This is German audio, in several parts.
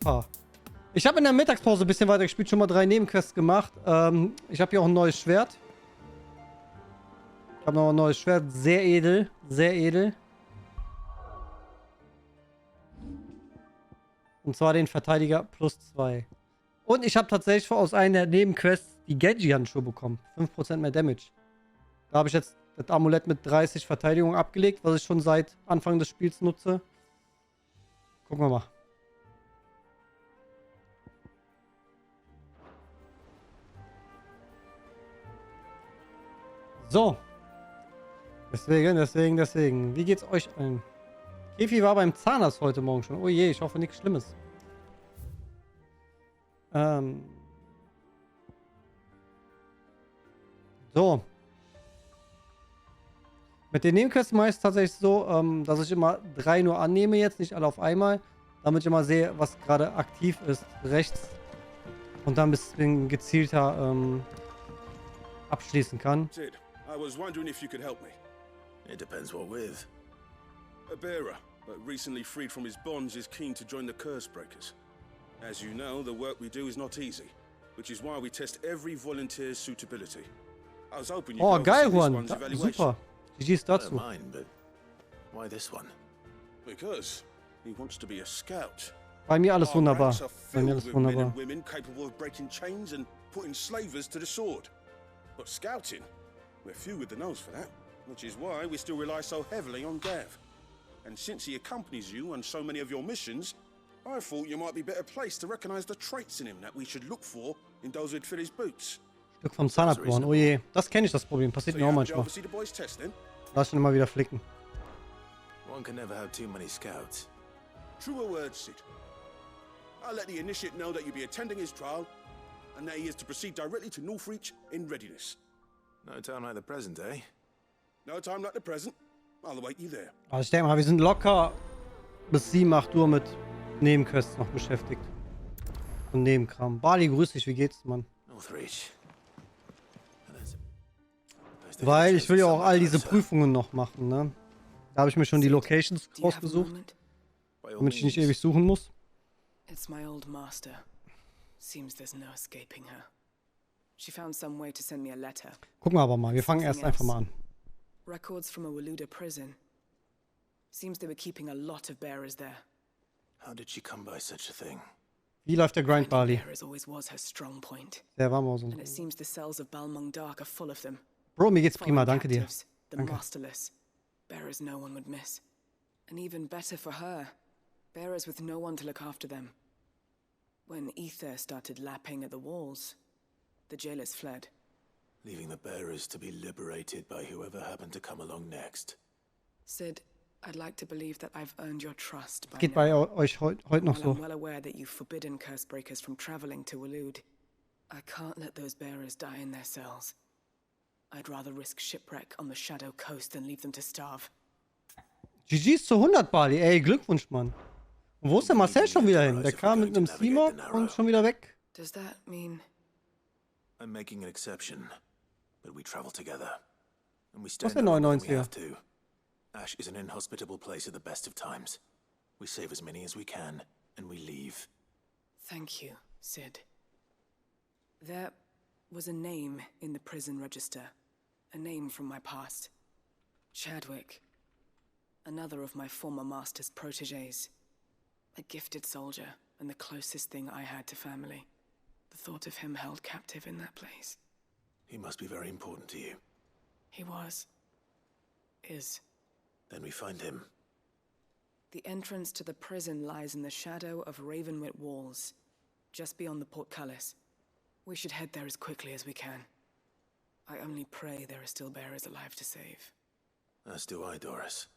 Super. Ich habe in der Mittagspause ein bisschen weiter gespielt, schon mal 3 Nebenquests gemacht. Ich habe hier auch ein neues Schwert. Ich habe noch ein neues Schwert. Sehr edel. Sehr edel. Und zwar den Verteidiger +2. Und ich habe tatsächlich aus einer der Nebenquests die Genji-Handschuhe bekommen. 5% mehr Damage. Da habe ich jetzt das Amulett mit 30 Verteidigung abgelegt, was ich schon seit Anfang des Spiels nutze. Gucken wir mal. So. Deswegen. Wie geht's euch allen? Kefi war beim Zahnarzt heute Morgen schon. Oh je, ich hoffe nichts Schlimmes. So. Mit den Nebenquests mache ich es tatsächlich so, dass ich immer 3 nur annehme jetzt, nicht alle auf einmal. Damit ich immer sehe, was gerade aktiv ist, rechts. Und dann ein bisschen gezielter abschließen kann. Sid, I was wondering if you could help me. It depends what with. A bearer, but recently freed from his bonds, is keen to join the Curse Breakers. As you know, the work we do is not easy, which is why we test every volunteer's suitability. I was hoping you could geil, oversee this Juan. one's evaluation. Super. GG's dazu. Mine, but why this one? Because he wants to be a scout. Bei mir alles Our wunderbar. ranks are Bei mir filled alles with men wunderbar. and women capable of breaking chains and putting slavers to the sword. But scouting, we're few with the nose for that, which is why we still rely so heavily on Gav. And since he accompanies you on so many of your missions, I thought you might be better placed to recognize the traits in him that we should look for in those who'd fill his boots. Stück vom Zahnarzt geworden. Oh je. Das kenne ich, das Problem. Passiert So mir you auch happen to manchmal. oversee the boys' testing? Lass ihn immer wieder flicken. One can never have too many scouts. Truer words, Sid. I'll let the initiate know that you'll be attending his trial, and that he is to proceed directly to Northreach in readiness. No time like the present, eh? No time like the present. I'll await you there. Also ich denke mal, wir sind locker bis 7, 8 Uhr mit Nebenquests noch beschäftigt. Und Nebenkram. Bali, grüß dich, wie geht's, Mann? Northreach. Weil ich will ja auch all diese Prüfungen noch machen, ne? Da habe ich mir schon die Locations rausgesucht, damit ich nicht ewig suchen muss. It's my old master. Seems there's no escaping her. She found some way to send me a letter. Gucken wir aber mal. Wir fangen erst einfach mal an. Records from a Waluda prison. Seems they were keeping a lot of bearers there. How did she come by such a thing? Wie läuft der Grind, Bali? Bearers always was her strong point. Sehr warm aus. And it seems the cells of Balmung Dark are full of them. Bro, mir geht's prima, Foreign danke dir. captives, the masterless. Bearers no one would miss. And even better for her, bearers with no one to look after them. When ether started lapping at the walls, the jailers fled. Leaving the bearers to be liberated by whoever happened to come along next. Sid, I'd like to believe that I've earned your trust by Geht bei now. euch heute noch While so. I'm well aware that you've forbidden curse breakers from traveling to Walud, I can't let those bearers die in their cells. I'd rather risk shipwreck on the Shadow Coast than leave them to starve. GG's zu 100, Bali. Ey, Glückwunsch, Mann. Und wo ist der Marcel schon wieder hin? Der kam mit einem Steamer und schon wieder weg. Does that mean... I'm making an exception, but we travel together. And we Was stand der alone when 99 we have to. Ash is an inhospitable place at the best of times. We save as many as we can, and we leave. Thank you, Sid. There was a name in the prison register. A name from my past. Chadwick. Another of my former master's protégés. A gifted soldier, and the closest thing I had to family. The thought of him held captive in that place. He must be very important to you. He was. Is. Then we find him. The entrance to the prison lies in the shadow of Ravenwit walls, just beyond the portcullis. We should head there as quickly as we can. I only pray there are still bearers alive to save. As do I, Doris.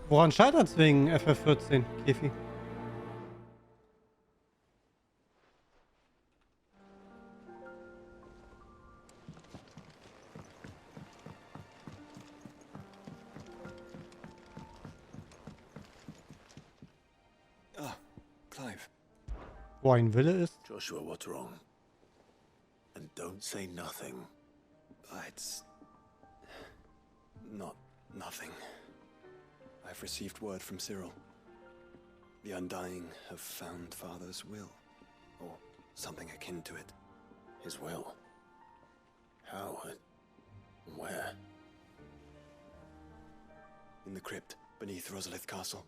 Woran scheitert's wegen FF14, Kefi? Clive. Wo ein Wille ist? Joshua, what's wrong? And don't say nothing. It's not nothing. I've received word from Cyril. The Undying have found Father's will, or something akin to it. His will? How and where? In the crypt beneath Rosalith Castle.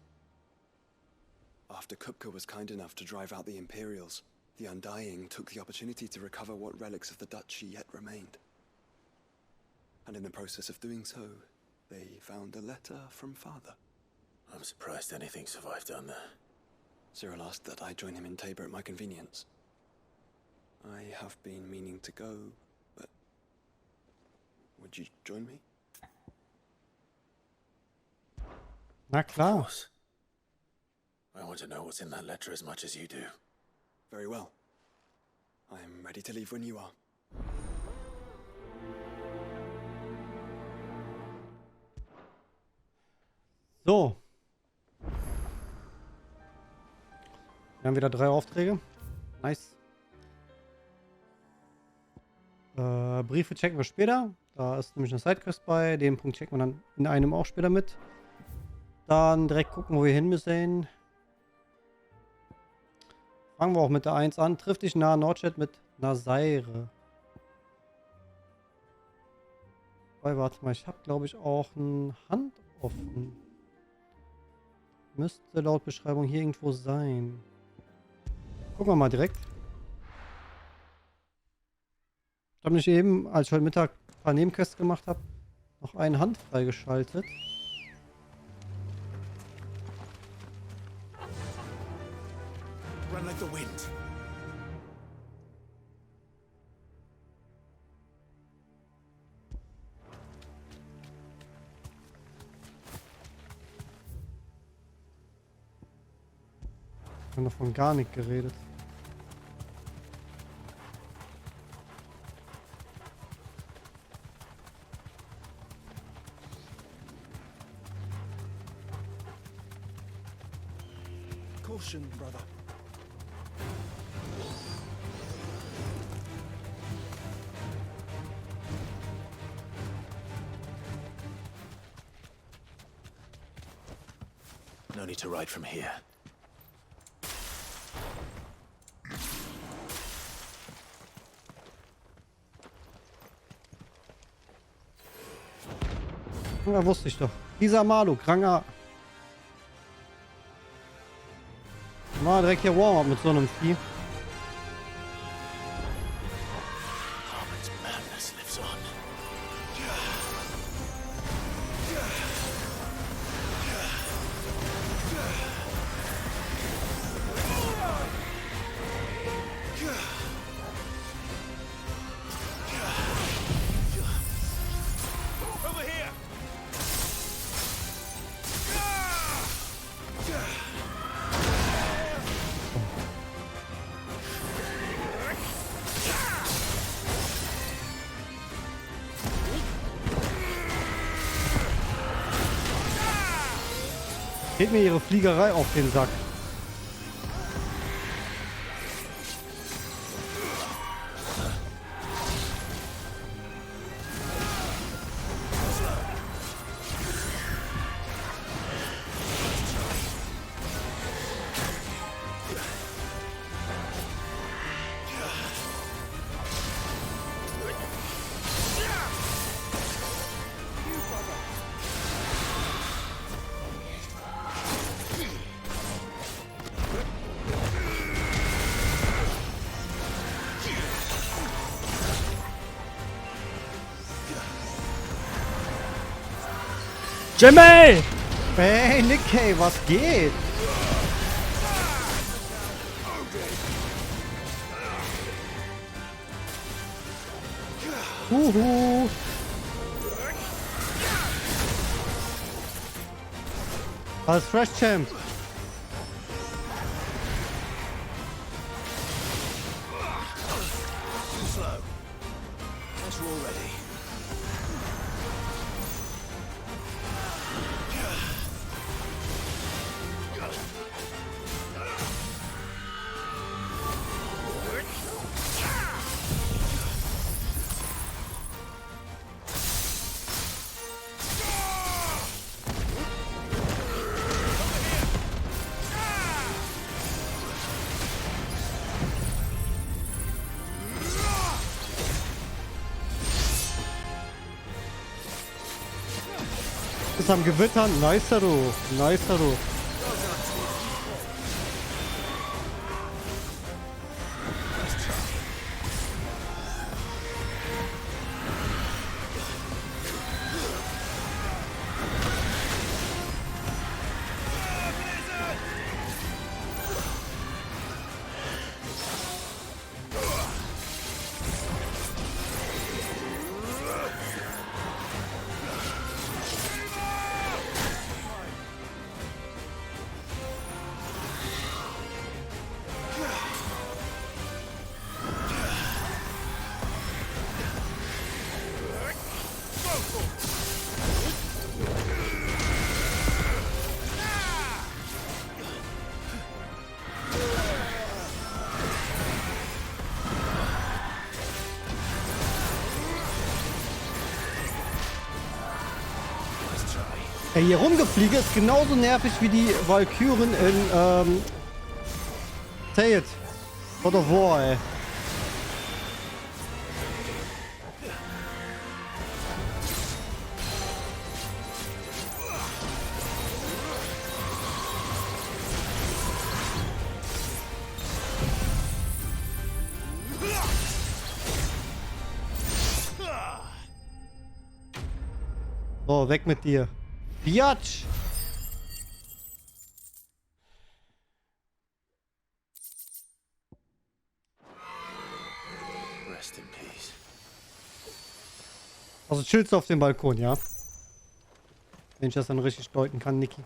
After Kupka was kind enough to drive out the Imperials, the Undying took the opportunity to recover what relics of the Duchy yet remained. And in the process of doing so, they found a letter from Father. I'm surprised anything survived down there. Cyril asked that I join him in Tabor at my convenience. I have been meaning to go, but would you join me? Na klar. I want to know what's in that letter as much as you do. Very well. I am ready to leave when you are. So. Wir haben wieder 3 Aufträge. Nice. Briefe checken wir später. Da ist nämlich eine Sidequest bei. Den Punkt checken wir dann in einem auch später mit. Dann direkt gucken, wo wir hin müssen. Fangen wir auch mit der 1 an. Triff dich nahe Nordstadt mit Naseire. Warte mal, ich habe glaube ich auch eine Hand offen. Müsste laut Beschreibung hier irgendwo sein. Gucken wir mal direkt. Ich habe nicht eben, als ich heute Mittag ein paar Nebenquests gemacht habe, noch eine Hand freigeschaltet. Run like the wind. Ich habe davon gar nicht geredet. Caution, brother. No need to ride from here. Ja, wusste ich doch. Dieser Malu, Kranger. Mal direkt hier Warm-up mit so einem Vieh. Harmon's madness lives on. Over here! Geht mir ihre Fliegerei auf den Sack. Jimmy! Hey, Nick, was geht? Huhu. Als Fresh Champ. Guess we're all ready. Ist am Gewittern. Niceru. Niceru. Ey, hier rumgefliege ist genauso nervig wie die Valkyren in Teil. God of War, ey. So, weg mit dir. Biatch! Rest in peace. Also chillst du auf dem Balkon, ja? Wenn ich das dann richtig deuten kann, Niki.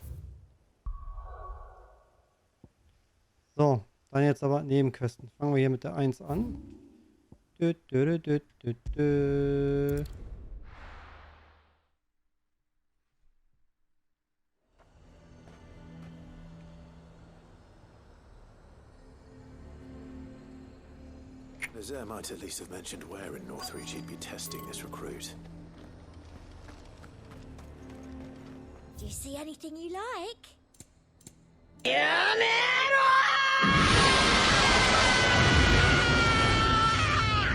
So, dann jetzt aber Nebenquesten. Fangen wir hier mit der 1 an. Dö, dö, dö, dö, dö. Sehr might at least have mentioned where in Northreach he'd be testing this recruit. Do you see anything you like?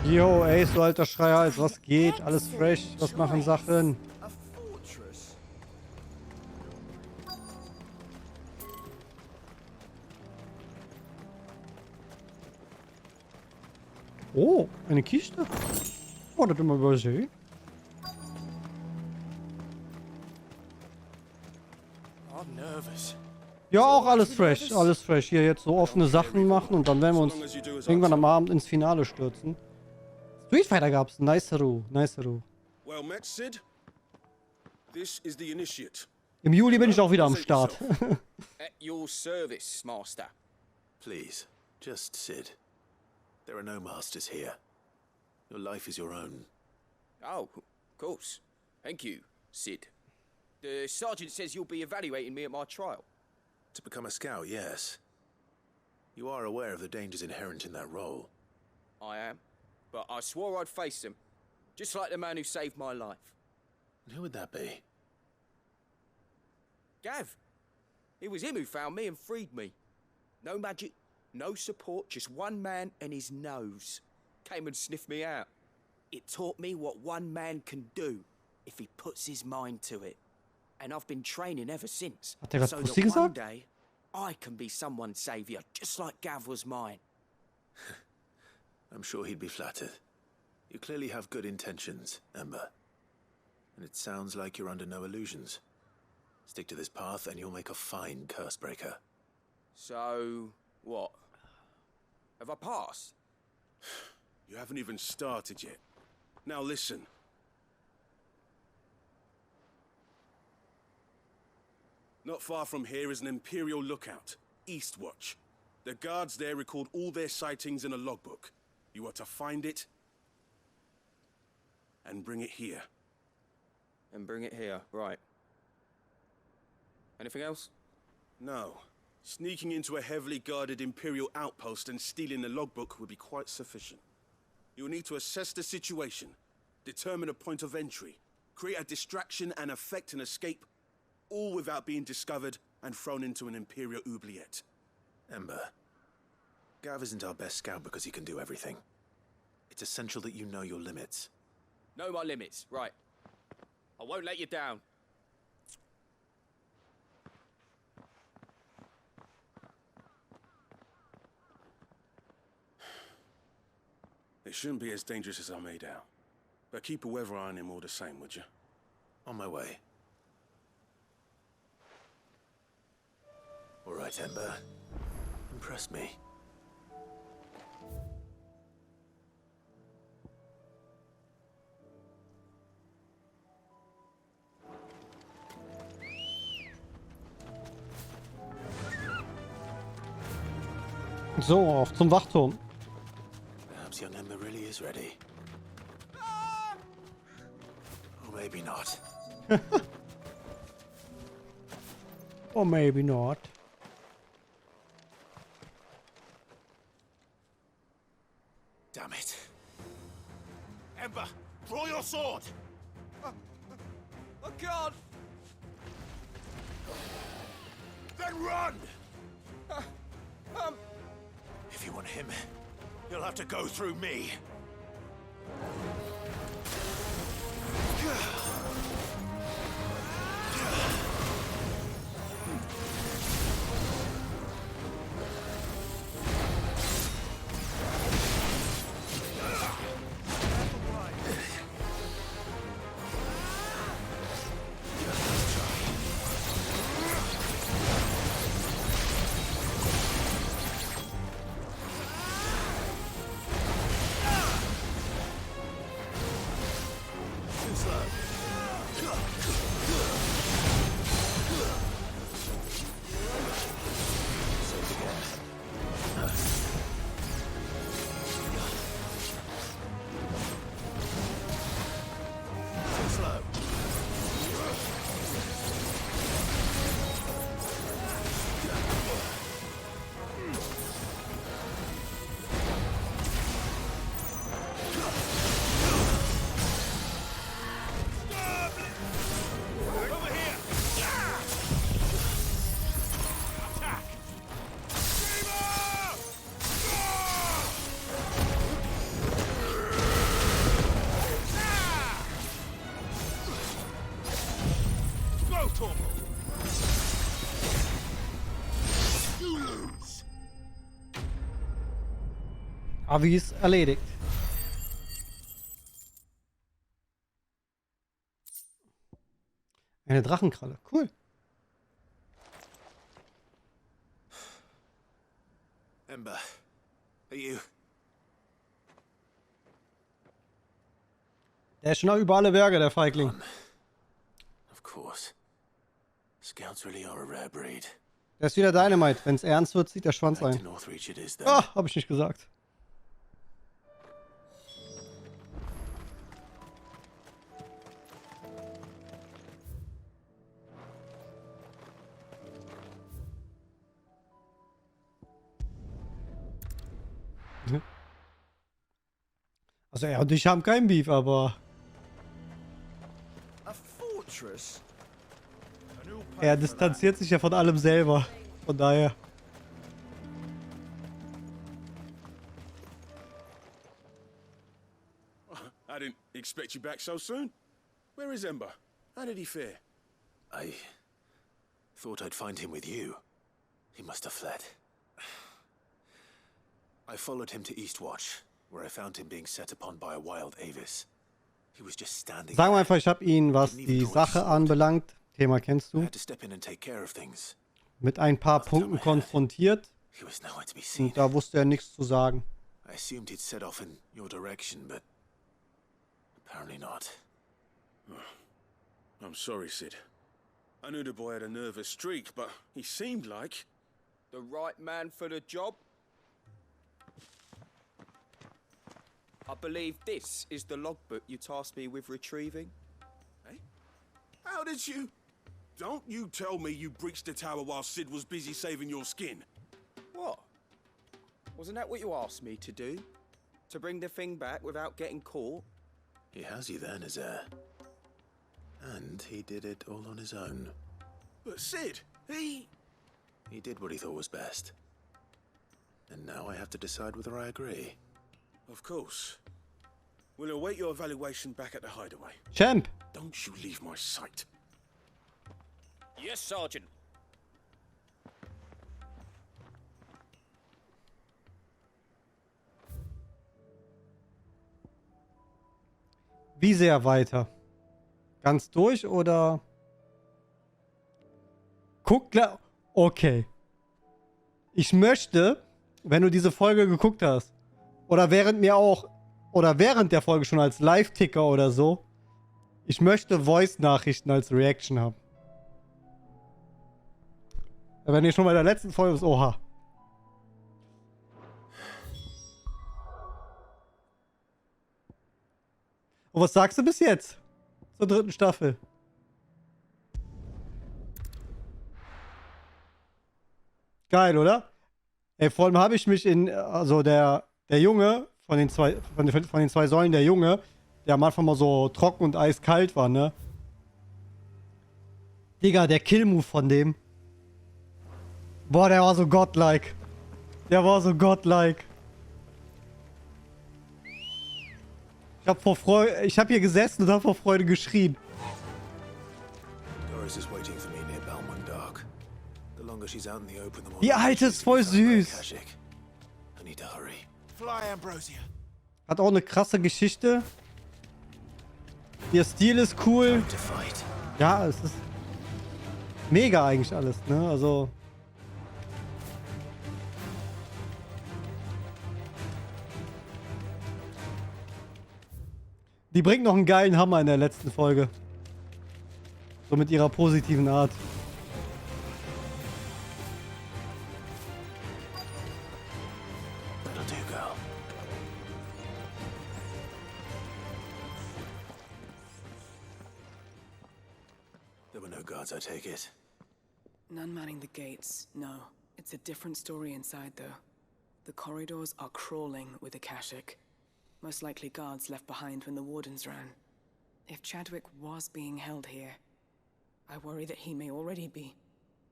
Yo, ey, so alter Schreihals, was geht? Alles fresh, was machen Sachen? A fortress. Oh, eine Kiste? Oh, das immer übersehen. I'm nervous. Ja, auch alles fresh, alles fresh. Hier jetzt so offene Sachen machen und dann werden wir uns irgendwann am Abend ins Finale stürzen. Street Fighter gab's. Niceru, niceru. Well met, Sid. This is the initiate. Im Juli bin ich auch wieder am Start. At your service, Master. Please, just Sid. There are no masters here. Your life is your own. Oh, of course. Thank you, Sid. The sergeant says you'll be evaluating me at my trial. To become a scout, yes. You are aware of the dangers inherent in that role. I am. But I swore I'd face them. Just like the man who saved my life. And who would that be? Gav. It was him who found me and freed me. No magic, no support, just one man and his nose. Came and sniffed me out. It taught me what one man can do if he puts his mind to it. And I've been training ever since. Hat er grad So Pussy that one gesagt? day, I can be someone's savior, just like Gav was mine. I'm sure he'd be flattered. You clearly have good intentions, Ember. And it sounds like you're under no illusions. Stick to this path and you'll make a fine curse breaker. So, what? Have I passed? You haven't even started yet. Now listen. Not far from here is an Imperial lookout, Eastwatch. The guards there record all their sightings in a logbook. You are to find it and bring it here. And bring it here, right. Anything else? No. Sneaking into a heavily guarded Imperial outpost and stealing the logbook would be quite sufficient. You will need to assess the situation, determine a point of entry, create a distraction and effect an escape, all without being discovered and thrown into an Imperial oubliette. Ember, Gav isn't our best scout because he can do everything. It's essential that you know your limits. Know my limits, right. I won't let you down. It shouldn't be as dangerous as I made out. But keep a weather eye on him all the same, would you? On my way. All right, Ember. Impress me. So, auf zum Wachturm. Perhaps young Ember really is ready. Or maybe not. Or maybe not. Damn it. Ember, draw your sword! I can't! Then run! If you want him, you'll have to go through me. Avis erledigt. Eine Drachenkralle. Cool. Ember, are you? Der ist schon über alle Berge, der Feigling. Of course. Scouts really are a rare breed. Der ist wieder Dynamite. Wenn es ernst wird, zieht der Schwanz Back to ein. Northreach it is, then. Ah, hab ich nicht gesagt. Also er und ich haben keinen Beef, aber A fortress? er distanziert sich ja von allem selber. Von daher. I didn't expect you back so soon. Where is Ember? How did he fare? I thought I'd find him with you. He must have fled. I followed him to Eastwatch, where I found him being set upon by a wild Avis. He was just standing Sagen wir there. einfach, ich habe ihn, was die Sache anbelangt, Thema kennst I du, had to step in and take care of things. mit ein paar Punkten konfrontiert He was nowhere to be seen. und da wusste er nichts zu sagen. I assumed he'd set off in your direction, but apparently not. I'm sorry, Sid. I knew the boy had a nervous streak, but he seemed like... The right man for the job? I believe this is the logbook you tasked me with retrieving. Hey? How did you... Don't you tell me you breached the tower while Sid was busy saving your skin. What? Wasn't that what you asked me to do? To bring the thing back without getting caught? He has you then, as heir. And he did it all on his own. But Sid, he... He did what he thought was best. And now I have to decide whether I agree. Of course. We'll await your evaluation back at the hideaway. Champ! Don't you leave my sight. Yes, Sergeant. Wie sehr weiter? Ganz durch oder? Okay. Ich möchte, wenn du diese Folge geguckt hast, oder während der Folge schon als Live-Ticker oder so, ich möchte Voice-Nachrichten als Reaction haben. Wenn ihr schon bei der letzten Folge ist, oha. Und was sagst du bis jetzt? Zur 3. Staffel. Geil, oder? Ey, vor allem habe ich mich also der Junge von den zwei Säulen, der Junge, der am Anfang mal so trocken und eiskalt war, ne? Digga, der Kill-Move von dem. Boah, der war so godlike. Der war so godlike. Ich hab hier gesessen und hab vor Freude geschrien. Die Alte ist voll süß. Hat auch eine krasse Geschichte. Ihr Stil ist cool. Ja, es ist mega eigentlich alles, ne? Also. Die bringt noch einen geilen Hammer in der letzten Folge. So mit ihrer positiven Art. There were no guards, I take it. None manning the gates, no. It's a different story inside, though. The corridors are crawling with Akashic. Most likely guards left behind when the wardens ran. If Chadwick was being held here, I worry that he may already be.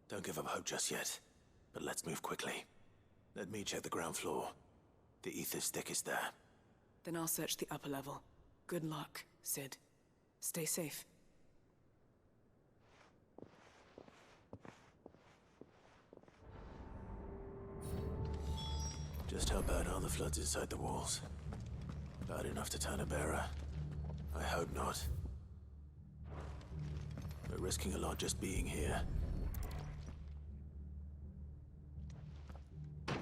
Don't give up hope just yet, but let's move quickly. Let me check the ground floor. The ether stick is there. Then I'll search the upper level. Good luck, Sid. Stay safe. Just how bad are the floods inside the walls? Bad enough to turn a bearer? I hope not. We're risking a lot just being here.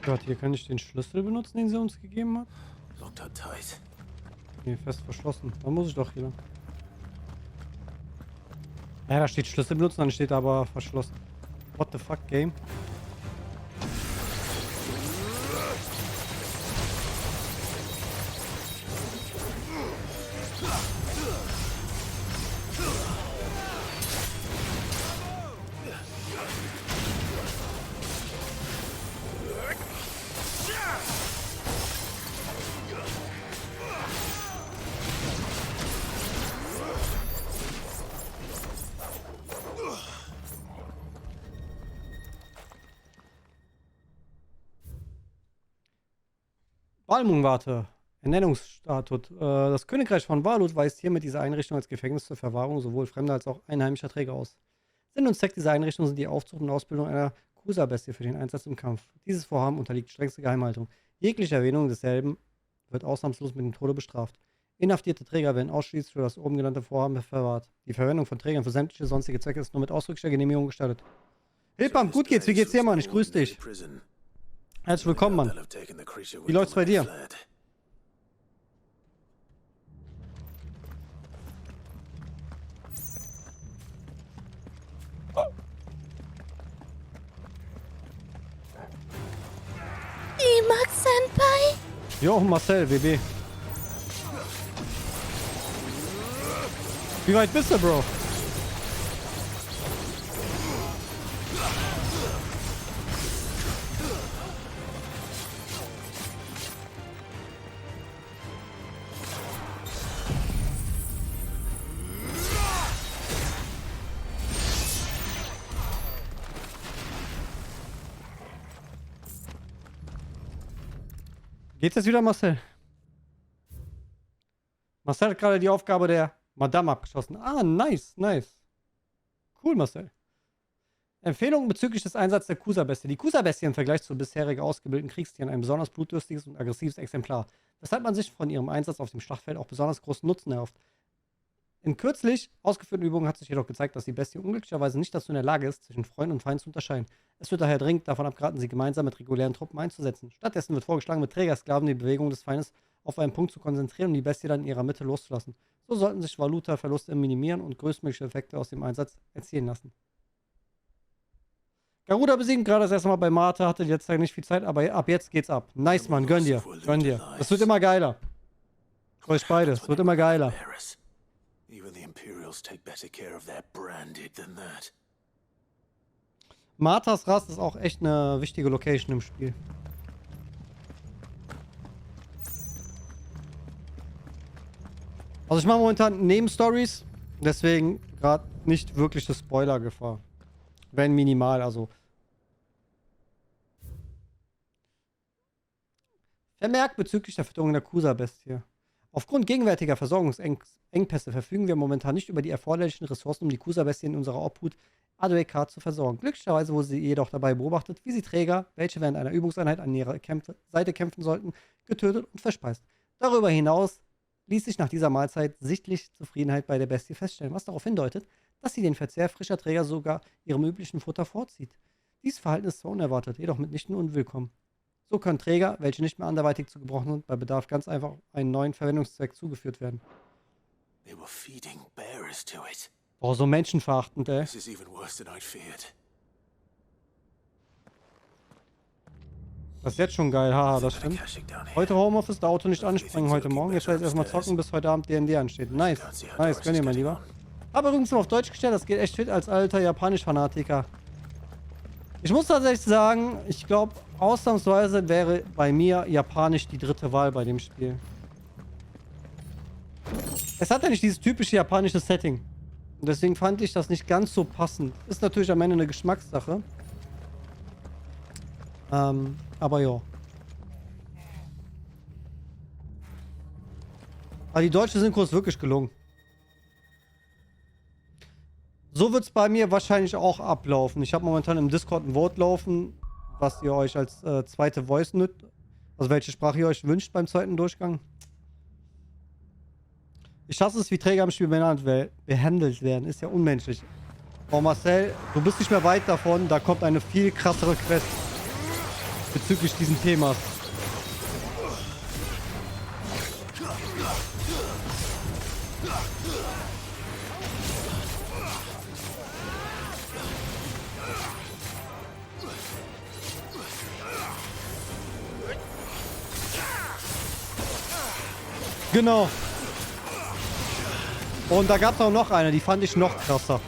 Gott, hier kann ich den Schlüssel benutzen, den sie uns gegeben hat. Locked up tight. Nee, fest verschlossen. Dann muss ich doch hier. Ja, da steht Schlüssel benutzen, dann steht aber verschlossen. What the fuck, Game? Walmung-Warte. Ernennungsstatut. Das Königreich von Walut weist hiermit diese Einrichtung als Gefängnis zur Verwahrung sowohl fremder als auch einheimischer Träger aus. Sinn und Zweck dieser Einrichtung sind die Aufzucht und Ausbildung einer Kusa-Bestie für den Einsatz im Kampf. Dieses Vorhaben unterliegt strengste Geheimhaltung. Jegliche Erwähnung desselben wird ausnahmslos mit dem Tode bestraft. Inhaftierte Träger werden ausschließlich für das oben genannte Vorhaben verwahrt. Die Verwendung von Trägern für sämtliche sonstige Zwecke ist nur mit ausdrücklicher Genehmigung gestattet. Hilpam, gut geht's, wie geht's dir, Mann? Ich grüß dich. Herzlich willkommen, Mann. Wie läuft's bei dir? Max-Senpai? Jo, Marcel, WB. Wie weit bist du, Bro? Geht's jetzt wieder, Marcel? Marcel hat gerade die Aufgabe der Madame abgeschossen. Ah, nice, nice. Cool, Marcel. Empfehlungen bezüglich des Einsatzes der Kusa-Bestie. Die Kusa-Bestie im Vergleich zu bisherig ausgebildeten Kriegstieren ein besonders blutdürstiges und aggressives Exemplar, weshalb man sich von ihrem Einsatz auf dem Schlachtfeld auch besonders großen Nutzen erhofft. In kürzlich ausgeführten Übungen hat sich jedoch gezeigt, dass die Bestie unglücklicherweise nicht dazu in der Lage ist, zwischen Freund und Feind zu unterscheiden. Es wird daher dringend davon abgeraten, sie gemeinsam mit regulären Truppen einzusetzen. Stattdessen wird vorgeschlagen, mit Trägersklaven die Bewegung des Feindes auf einen Punkt zu konzentrieren und die Bestie dann in ihrer Mitte loszulassen. So sollten sich Valuta-Verluste minimieren und größtmögliche Effekte aus dem Einsatz erzielen lassen. Garuda besiegen, gerade das erste Mal bei Martha, hatte jetzt nicht viel Zeit, aber ab jetzt geht's ab. Nice, Mann, gönn dir, gönn dir. Es wird immer geiler. Euch beide, es wird immer geiler. Marthas Rast ist auch echt eine wichtige Location im Spiel. Also ich mache momentan Nebenstories, deswegen gerade nicht wirkliche Spoiler-Gefahr. Wenn minimal, also. Vermerkt bezüglich der Fütterung der Kusa-Bestie. Aufgrund gegenwärtiger Versorgungsengpässe verfügen wir momentan nicht über die erforderlichen Ressourcen, um die Kusa-Bestie in unserer Obhut ADK zu versorgen. Glücklicherweise wurde sie jedoch dabei beobachtet, wie sie Träger, welche während einer Übungseinheit an ihrer Seite kämpfen sollten, getötet und verspeist. Darüber hinaus ließ sich nach dieser Mahlzeit sichtlich Zufriedenheit bei der Bestie feststellen, was darauf hindeutet, dass sie den Verzehr frischer Träger sogar ihrem üblichen Futter vorzieht. Dieses Verhalten ist zwar unerwartet, jedoch mitnichten unwillkommen. So können Träger, welche nicht mehr anderweitig zu gebrauchen sind, bei Bedarf ganz einfach einen neuen Verwendungszweck zugeführt werden. Boah, so menschenverachtend, ey. Das ist jetzt schon geil, haha, das stimmt. Heute Homeoffice, der Auto nicht anspringen heute Morgen. Jetzt werde ich erstmal zocken, bis heute Abend D&D ansteht. Nice, nice, gönn dir mein Lieber. Aber übrigens noch auf Deutsch gestellt, das geht echt fit als alter Japanisch-Fanatiker. Ich muss tatsächlich sagen, ich glaube, ausnahmsweise wäre bei mir Japanisch die dritte Wahl bei dem Spiel. Es hat ja nicht dieses typische japanische Setting. Und deswegen fand ich das nicht ganz so passend. Ist natürlich am Ende eine Geschmackssache. Aber ja. Aber die deutsche Synchro ist wirklich gelungen. So wird es bei mir wahrscheinlich auch ablaufen. Ich habe momentan im Discord ein Vote laufen, was ihr euch als zweite Voice nützt. Also welche Sprache ihr euch wünscht beim zweiten Durchgang. Ich hasse es, wie Träger im Spiel behandelt werden. Ist ja unmenschlich. Oh Marcel, du bist nicht mehr weit davon. Da kommt eine viel krassere Quest bezüglich diesen Themas. Genau. Und da gab es auch noch eine, die fand ich noch krasser.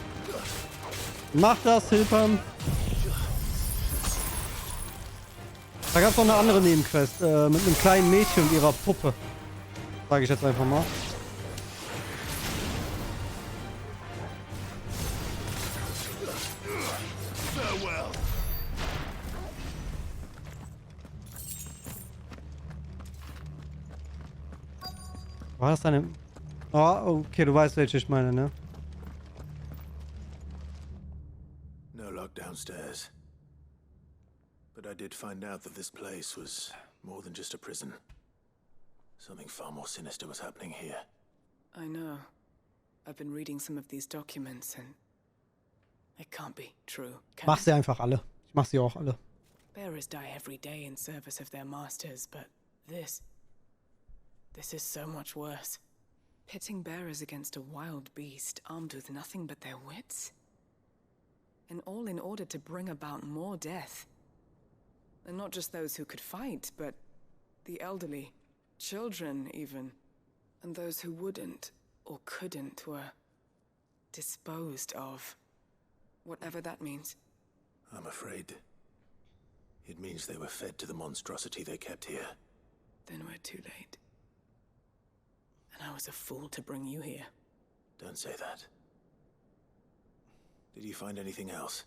Mach das, Hilpern. Da gab es noch eine andere Nebenquest mit einem kleinen Mädchen und ihrer Puppe. Sage ich jetzt einfach mal. War das eine... Oh, okay, du weißt, welche ich meine, ne? No lock downstairs. But I did find out that this place was more than just a prison. Something far more sinister was happening here. I know. I've been reading some of these documents and it can't be true. Mach sie einfach alle. Ich mach sie auch alle. Bearers die every day in service of their masters, but this is so much worse. Pitting bearers against a wild beast armed with nothing but their wits? And all in order to bring about more death. And not just those who could fight, but the elderly, children even. And those who wouldn't or couldn't were disposed of. Whatever that means. I'm afraid it means they were fed to the monstrosity they kept here. Then we're too late. And I was a fool to bring you here. Don't say that. Did you find anything else?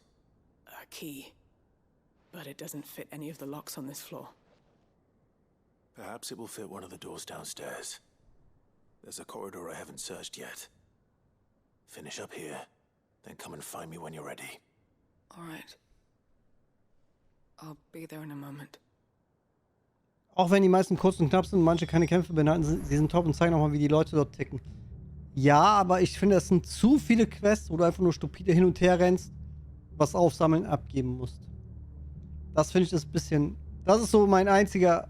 A key. But it doesn't fit any of the locks on this floor. Perhaps it will fit one of the doors downstairs. There's a corridor I haven't searched yet. Finish up here, then come and find me when you're ready. All right. I'll be there in a moment. Auch wenn die meisten kurz und knapp sind und manche keine Kämpfe behalten, sie sind top und zeigen auch mal, wie die Leute dort ticken. Ja, aber ich finde, es sind zu viele Quests, wo du einfach nur stupide hin und her rennst, was aufsammeln, abgeben musst. Das finde ich ist ein bisschen... Das ist so mein einziger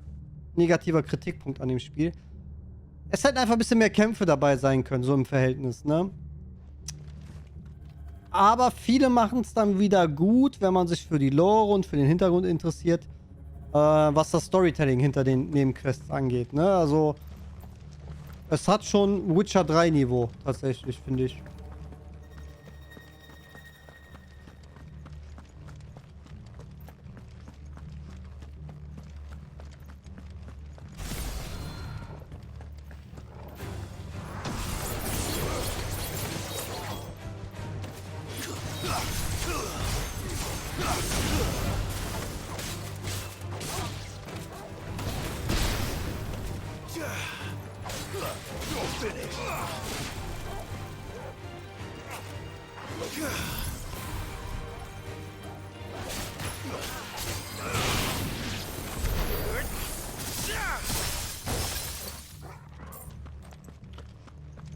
negativer Kritikpunkt an dem Spiel. Es hätten einfach ein bisschen mehr Kämpfe dabei sein können, so im Verhältnis, ne? Aber viele machen es dann wieder gut, wenn man sich für die Lore und für den Hintergrund interessiert, was das Storytelling hinter den Nebenquests angeht, ne? Also, es hat schon Witcher 3 Niveau, tatsächlich, finde ich.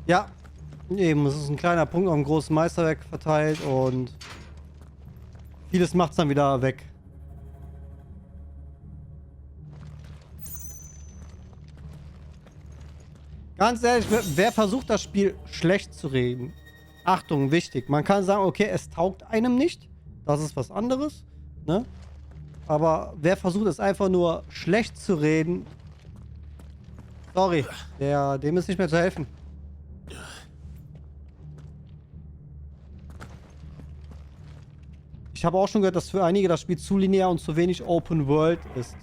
Ja, eben, es ist ein kleiner Punkt auf ein großes Meisterwerk verteilt und vieles macht es dann wieder weg. Ganz ehrlich, wer versucht das Spiel schlecht zu reden? Achtung, wichtig. Man kann sagen, okay, es taugt einem nicht. Das ist was anderes, ne? Aber wer versucht es einfach nur schlecht zu reden, sorry, dem ist nicht mehr zu helfen. Ich habe auch schon gehört, dass für einige das Spiel zu linear und zu wenig Open World ist.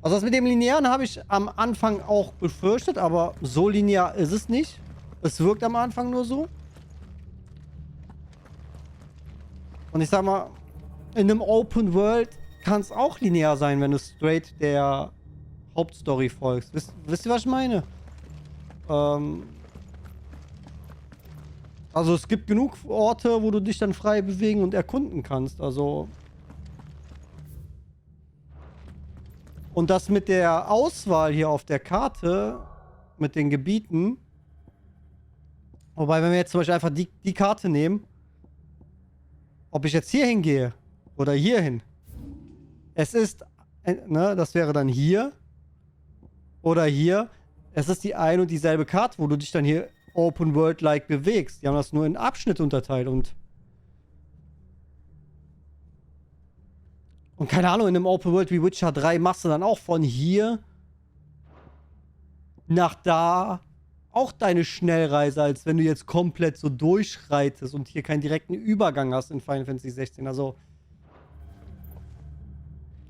Also das mit dem Linearen habe ich am Anfang auch befürchtet, aber so linear ist es nicht. Es wirkt am Anfang nur so. Und ich sag mal, in einem Open World kann es auch linear sein, wenn du straight der Hauptstory folgst. Wisst ihr, was ich meine? Also es gibt genug Orte, wo du dich dann frei bewegen und erkunden kannst. Also... Und das mit der Auswahl hier auf der Karte, mit den Gebieten. Wobei, wenn wir jetzt zum Beispiel einfach die Karte nehmen, ob ich jetzt hier hingehe oder hier hin. Es ist, ne, das wäre dann hier oder hier. Es ist die ein und dieselbe Karte, wo du dich dann hier Open World-like bewegst. Die haben das nur in Abschnitte unterteilt und keine Ahnung, in einem Open World wie Witcher 3 machst du dann auch von hier nach da auch deine Schnellreise, als wenn du jetzt komplett so durchschreitest und hier keinen direkten Übergang hast in Final Fantasy 16. Also,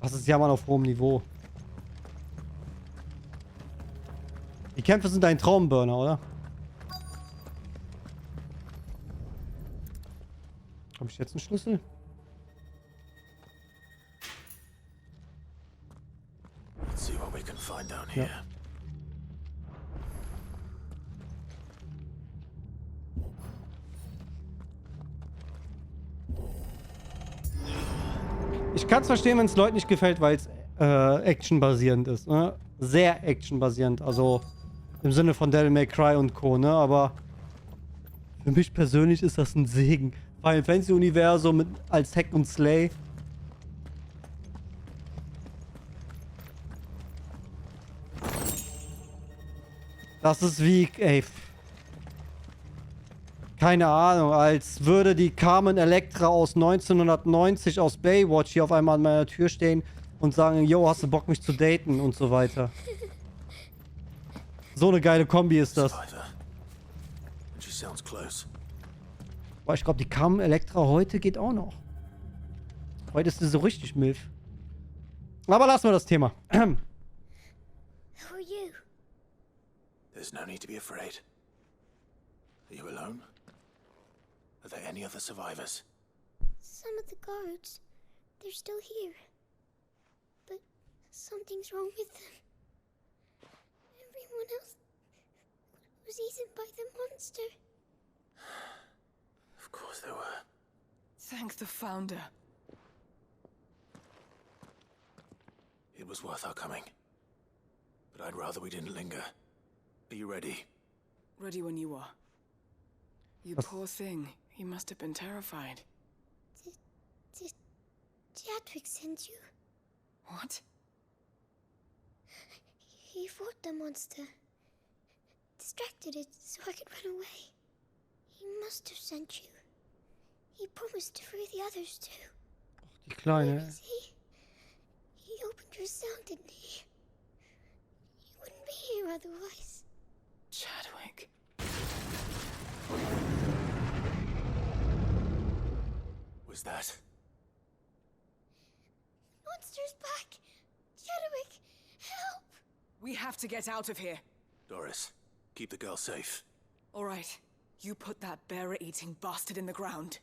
das ist ja mal auf hohem Niveau. Die Kämpfe sind ein Traumburner, oder? Habe ich jetzt einen Schlüssel? Let's see what we can find down here. Ja. Ich kann es verstehen, wenn es Leuten nicht gefällt, weil es actionbasierend ist. Ne? Sehr actionbasierend. Also im Sinne von Devil May Cry und Co. Ne? Aber für mich persönlich ist das ein Segen. Final Fantasy Universum als Hack und Slay. Das ist wie, ey, keine Ahnung, als würde die Carmen Electra aus 1990 aus Baywatch hier auf einmal an meiner Tür stehen und sagen, yo, hast du Bock, mich zu daten und so weiter. So eine geile Kombi ist das. Boah, ich glaube, die Carmen Electra heute geht auch noch. Heute ist sie so richtig milf. Aber lassen wir das Thema. Who are you? There's no need to be afraid. Are you alone? Are there any other survivors? Some of the guards. They're still here. But something's wrong with them. Everyone else was eaten by the monster. Of course there were. Thank the Founder. It was worth our coming. But I'd rather we didn't linger. Are you ready? Ready when you are. You poor thing. You must have been terrified. Did Chadwick send you? What? He fought the monster. Distracted it so I could run away. He must have sent you. He promised to free the others too. Die Kleine. Where is he? He opened your cell, didn't he? He wouldn't be here otherwise. Chadwick. Was that? Monster's back! Chadwick, help! We have to get out of here. Doris, keep the girl safe. All right. You put that bearer-eating bastard in the ground.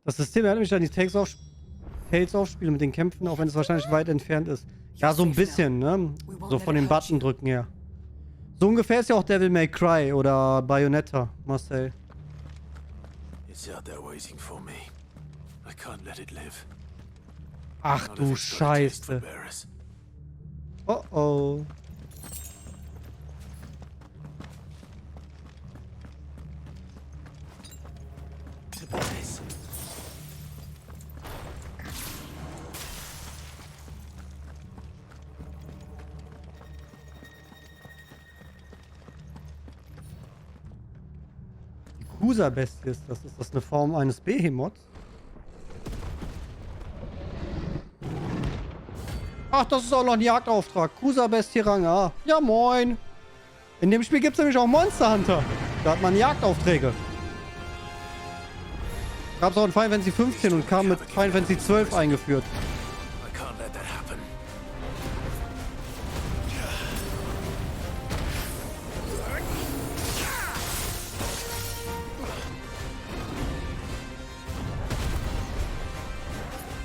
Das System erinnert mich an die Tales-Aufspiele mit den Kämpfen, auch wenn es wahrscheinlich weit entfernt ist. Ja, so ein bisschen, ne? So von den Button drücken her. So ungefähr ist ja auch Devil May Cry oder Bayonetta, Marcel. It's out there waiting for me. I can't let it live. Ach du Scheiße. Oh oh. Die Kusa-Bestie ist das. Ist das eine Form eines Behemoths? Ach, das ist auch noch ein Jagdauftrag. Kusa-Bestie Rang A. Ja, moin. In dem Spiel gibt es nämlich auch Monster Hunter. Da hat man Jagdaufträge. Gab es auch in Final Fantasy 15 und kam mit Final Fantasy 12 eingeführt. I can't let that happen.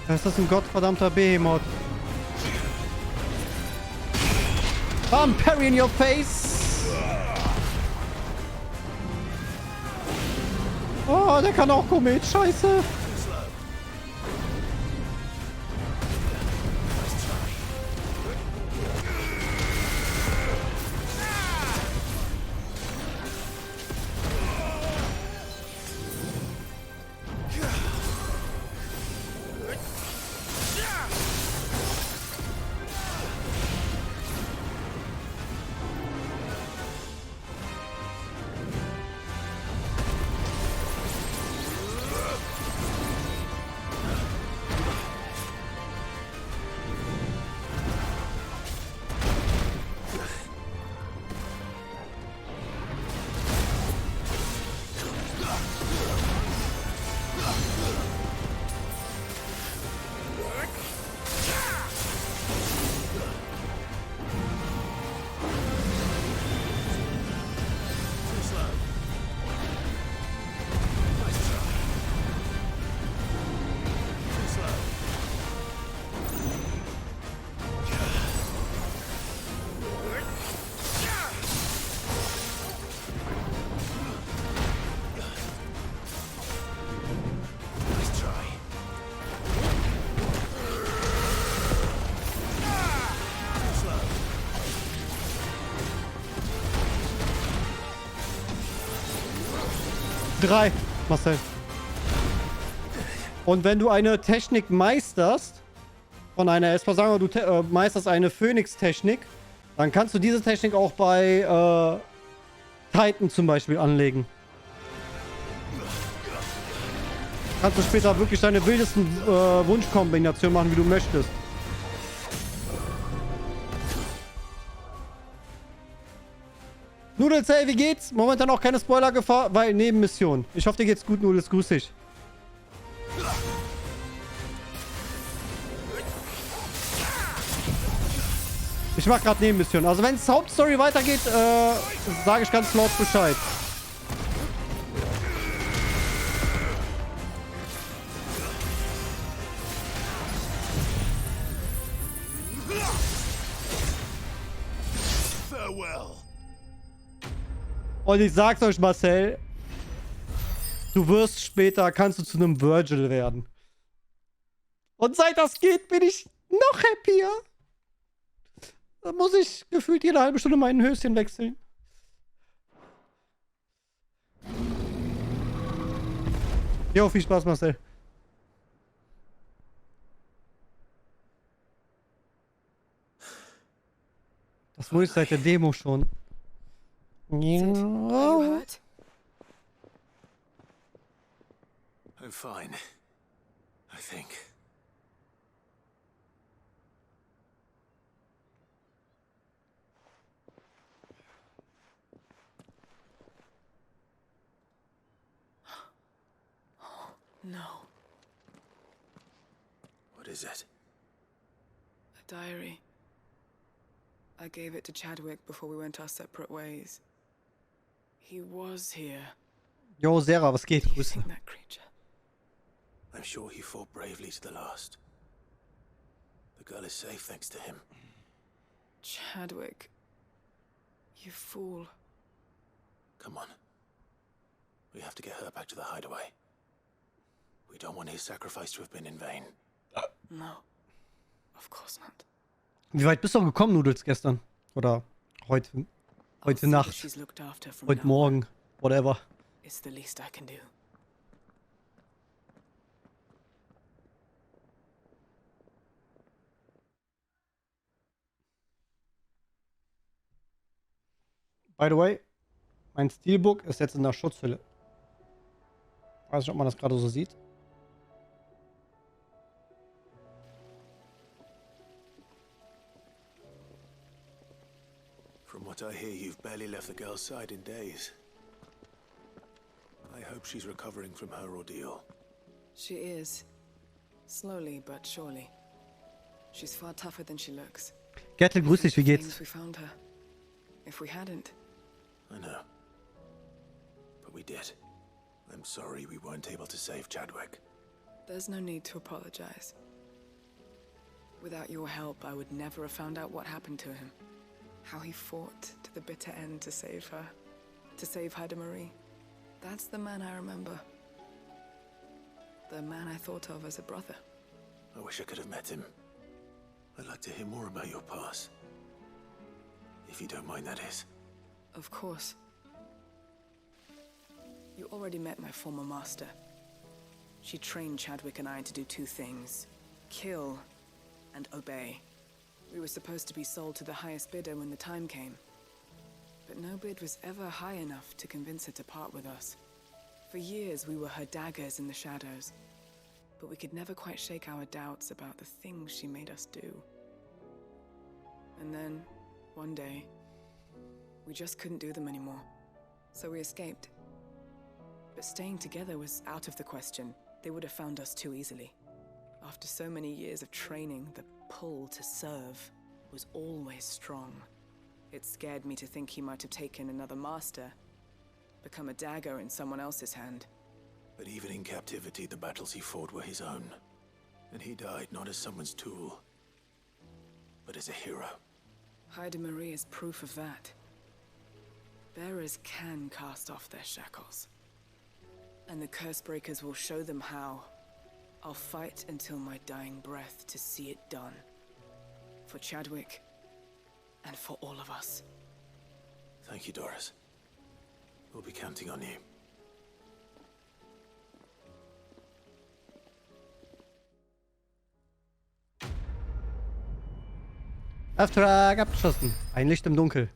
Das ist ein gottverdammter Behemoth. Bam, parry in your face. Oh, der kann auch Komet. Scheiße. Drei, Marcel. Und wenn du eine Technik meisterst, von einer, erstmal sagen wir, du meisterst eine Phönix-Technik, dann kannst du diese Technik auch bei Titan zum Beispiel anlegen. Kannst du später wirklich deine wildesten Wunschkombinationen machen, wie du möchtest. Nudels, hey, wie geht's? Momentan auch keine Spoiler-Gefahr, weil Nebenmission. Ich hoffe, dir geht's gut, Nudels. Grüß dich. Ich mach gerade Nebenmission. Also wenn es Hauptstory weitergeht, sage ich ganz laut Bescheid. Und ich sag's euch, Marcel, du wirst später, kannst du zu einem Virgil werden. Und seit das geht, bin ich noch happier. Da muss ich gefühlt jede halbe Stunde mein Höschen wechseln. Jo, viel Spaß, Marcel. Das wohl seit der Demo schon. Sid, are you hurt? I'm fine. I think. No. What is it? A diary. I gave it to Chadwick before we went our separate ways. He was here. Jo, Sarah, was geht? Do you Grüße. think that creature? I'm sure he fought bravely to the last. The girl is safe thanks to him. Chadwick. You fool. Come on. We have to get her back to the hideaway. We don't want his sacrifice to have been in vain. No. Of course not. Wie weit bist du gekommen, Nudels, gestern? Oder heute I'll see that Nacht, she's looked after from heute now on. Morgen, whatever. It's the least I can do. By the way, mein Steelbook ist jetzt in der Schutzhülle. Weiß nicht, ob man das gerade so sieht. From what I hear, you've barely left the girl's side in days. I hope she's recovering from her ordeal. She is. Slowly but surely. She's far tougher than she looks. Gertel, grüß dich, wie geht's? Things we found her. If we hadn't, I know. But we did. I'm sorry we weren't able to save Chadwick. there's no need to apologize. Without your help, I would never have found out what happened to him. How he fought to the bitter end to save her. To save Heide Marie. That's the man I remember. The man I thought of as a brother. I wish I could have met him. I'd like to hear more about your past. If you don't mind, that is. Of course. You already met my former master. She trained Chadwick and I to do two things. Kill and obey. We were supposed to be sold to the highest bidder when the time came. But no bid was ever high enough to convince her to part with us. For years we were her daggers in the shadows. But we could never quite shake our doubts about the things she made us do. And then, one day, we just couldn't do them anymore. So we escaped. But staying together was out of the question. They would have found us too easily. After so many years of training, the pull to serve was always strong. It scared me to think he might have taken another master, become a dagger in someone else's hand. But even in captivity, the battles he fought were his own. And he died not as someone's tool, but as a hero. Heide Marie is proof of that. Bearers can cast off their shackles. And the Cursebreakers will show them how. I'll fight until my dying breath to see it done. For Chadwick, and for all of us. Thank you, Doris. We'll be counting on you. Auftrag abgeschlossen. Ein Licht im Dunkel.